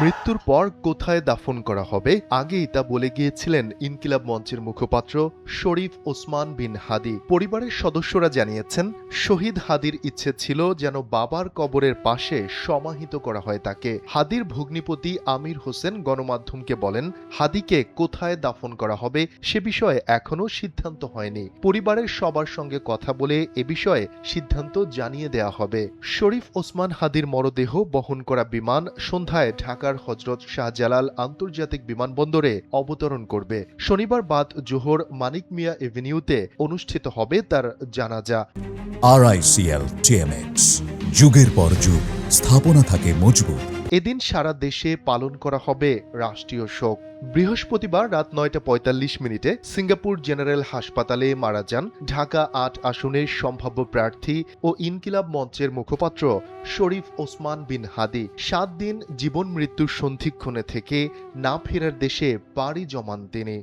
মৃত্যুর পর কোথায় দাফন করা হবে আগেই তা বলে গিয়েছিলেন ইনকিলাব মঞ্চের মুখপাত্র শরীফ ওসমান বিন হাদি। পরিবারের সদস্যরা জানিয়েছেন, শহীদ হাদির ইচ্ছে ছিল যেন বাবার কবরের পাশে সমাহিত করা হয় তাকে। হাদির ভগ্নিপতি আমির হোসেন গণমাধ্যমকে বলেন, হাদিকে কোথায় দাফন করা হবে সে বিষয়ে এখনও সিদ্ধান্ত হয়নি। পরিবারের সবার সঙ্গে কথা বলে এ বিষয়ে সিদ্ধান্ত জানিয়ে দেয়া হবে। শরীফ ওসমান হাদির মরদেহ বহন করা বিমান সন্ধ্যায় ঢাকার হযরত শাহজালাল আন্তর্জাতিক বিমানবন্দরে অবতরণ করবে। শনিবার বাদ জোহর মানিক মিয়া এভিনিউতে অনুষ্ঠিত হবে তার জানাজা। RICL TMX, যুগের পর যুগ স্থাপনা থাকে মজবুত। এদিন সারা দেশে পালন করা হবে রাষ্ট্রীয় শোক। বৃহস্পতিবার রাত ৯টা ৪৫ সিঙ্গাপুর জেনারেল হাসপাতালে মারা যান ঢাকা ৮ আসনের সম্ভাব্য প্রার্থী ও ইনকিলাব মঞ্চের মুখপাত্র শরীফ ওসমান বিন হাদি। ৭ দিন জীবন মৃত্যুর সন্ধিক্ষণে থেকে না ফেরার দেশে পাড়ি জমান তিনি।